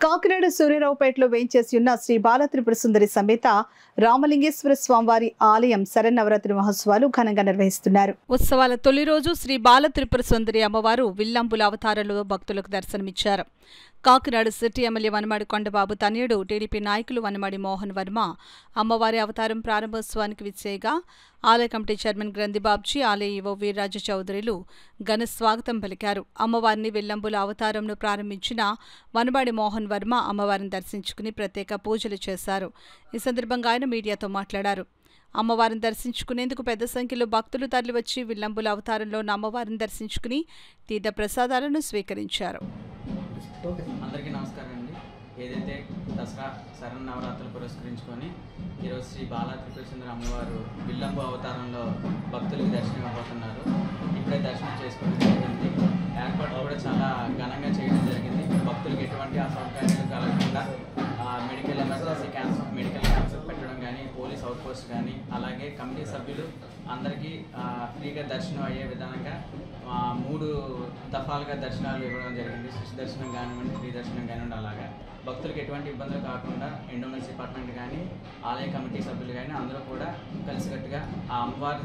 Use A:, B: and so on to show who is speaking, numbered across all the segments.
A: కాకినాడ సూర్యరావుపేటలో వేయించేసి ఉన్న శ్రీ బాలత్రిపుర సుందరి సమేత రామలింగేశ్వర స్వామివారి ఆలయం శరన్నవరాత్రి మహోత్సవాలు ఘనంగా నిర్వహిస్తున్నారు. ఉత్సవాల తొలి రోజు శ్రీ బాలత్రిపుర సుందరి అమ్మవారు విల్లంబుల అవతారంలో భక్తులకు దర్శనమిచ్చారు. కాకినాడ సిటీ ఎమ్మెల్యే వనమాడి కొండబాబు తనయుడు టీడీపీ నాయకులు వనమాడి మోహన్ వర్మ అమ్మవారి అవతారం ప్రారంభోత్సవానికి విచ్చేయగా ఆలయ కమిటీ చైర్మన్ గ్రంథిబాబ్జీ, ఆలయ ఈవో వీర్రాజు చౌదరిలు ఘన స్వాగతం పలికారు. అమ్మవారిని విల్లంబుల అవతారంను ప్రారంభించిన వనమాడి మోహన్ వర్మ అమ్మవారిని దర్శించుకుని ప్రత్యేక పూజలు చేశారు. ఈ సందర్భంగా ఆయన మీడియాతో మాట్లాడారు. అమ్మవారిని దర్శించుకునేందుకు పెద్ద సంఖ్యలో భక్తులు తరలివచ్చి విల్లంబుల అవతారంలో అమ్మవారిని దర్శించుకుని తీర్థ ప్రసాదాలను స్వీకరించారు.
B: అందరికీ నమస్కారం అండి. ఏదైతే దసరా శరన్నవరాత్రులు పురస్కరించుకొని ఈరోజు శ్రీ బాలత్రిపుర సుందరి అమ్మవారు విల్లంబు అవతారంలో భక్తులకు దర్శనం ఇవ్వబోతున్నారు. ఇప్పుడే దర్శనం చేసుకోవడం జరిగింది. ఏర్పాట్లు కూడా చాలా ఘనంగా చేయడం జరిగింది. భక్తులకు ఎటువంటి అసౌకర్యాలు కలగకుండా మెడికల్ క్యాంప్స్ పెట్టడం కానీ, పోలీస్ అవుట్ పోస్ట్ కానీ, అలాగే కమిటీ సభ్యులు అందరికీ ఫ్రీగా దర్శనం అయ్యే విధానంగా 3 దఫాలుగా దర్శనాలు ఇవ్వడం జరిగింది. శిశు దర్శనం కానివ్వండి, ఫ్రీ దర్శనం కానివ్వండి. అలాగా భక్తులకు ఎటువంటి ఇబ్బందులు కాకుండా ఎండోమెంట్స్ డిపార్ట్మెంట్ కానీ, ఆలయ కమిటీ సభ్యులు కానీ అందరూ కూడా కలిసికట్టుగా ఆ అమ్మవారి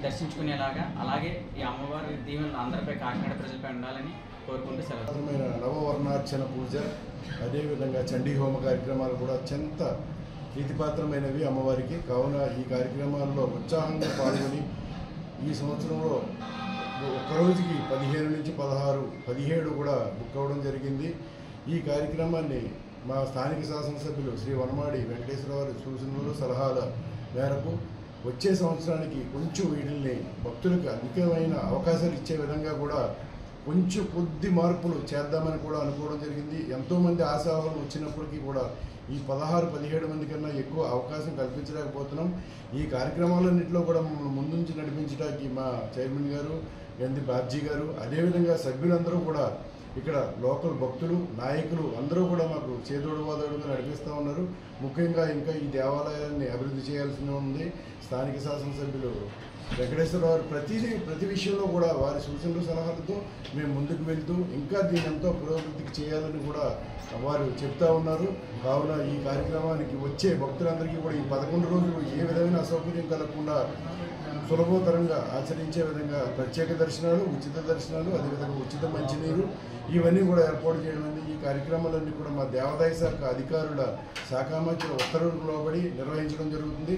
B: దర్శించుకునేలాగా, అలాగే ఈ అమ్మవారి దీవెనలు అందరిపై, కాకినాడ ప్రజలపై ఉండాలని కోరుకుంటూ సెలవు.
C: నవవర్ణార్చన పూజ, అదేవిధంగా చండీ హోమ కార్యక్రమాలు కూడా అత్యంత ప్రీతిపాత్రమైనవి అమ్మవారికి. కావున ఈ కార్యక్రమాల్లో ఉత్సాహంగా పాల్గొని ఈ సంవత్సరంలో ఒక్కరోజుకి 15 నుంచి 16, 17 కూడా బుక్ అవ్వడం జరిగింది. ఈ కార్యక్రమాన్ని మా స్థానిక శాసనసభ్యులు శ్రీ వనమాడి వెంకటేశ్వరరావు సూచనలు, సలహాల మేరకు వచ్చే సంవత్సరానికి కొంచెం వీటిల్ని భక్తులకు అధికమైన అవకాశాలు ఇచ్చే విధంగా కూడా కొద్ది మార్పులు చేద్దామని కూడా అనుకోవడం జరిగింది. ఎంతోమంది ఆశావాహులు వచ్చినప్పటికీ కూడా ఈ 16, 17 మంది కన్నా ఎక్కువ అవకాశం కల్పించలేకపోతున్నాం. ఈ కార్యక్రమాలన్నింటిలో కూడా ముందుంచి నడిపించడానికి మా చైర్మన్ గారు, గ్రంథిబాబ్జీ గారు, అదేవిధంగా సభ్యులందరూ కూడా, ఇక్కడ లోకల్ భక్తులు, నాయకులు అందరూ కూడా మాకు చేదోడువాదోడుగా నడిపిస్తూ ఉన్నారు. ముఖ్యంగా ఇంకా ఈ దేవాలయాన్ని అభివృద్ధి చేయాల్సి ఉంది. స్థానిక శాసనసభ్యులు వెంకటేశ్వరరావు ప్రతి విషయంలో కూడా వారి సూచనలు, సలహాలతో మేము ముందుకు వెళ్తూ ఇంకా దీని ఎంతో పురోగతికి చేయాలని కూడా వారు చెప్తా ఉన్నారు. కావున ఈ కార్యక్రమానికి వచ్చే భక్తులందరికీ కూడా ఈ 11 రోజులు ఏ విధమైన అసౌకర్యం కలగకుండా సులభతరంగా ఆచరించే విధంగా ప్రత్యేక దర్శనాలు, ఉచిత దర్శనాలు, అదేవిధంగా ఉచిత మంచినీరు ఇవన్నీ కూడా ఏర్పాటు చేయడం. ఈ కార్యక్రమాలన్నీ కూడా మా దేవాదాయ శాఖ అధికారుల శాఖామాత్యుల ఉత్తర్వులకు లోబడి నిర్వహించడం జరుగుతుంది.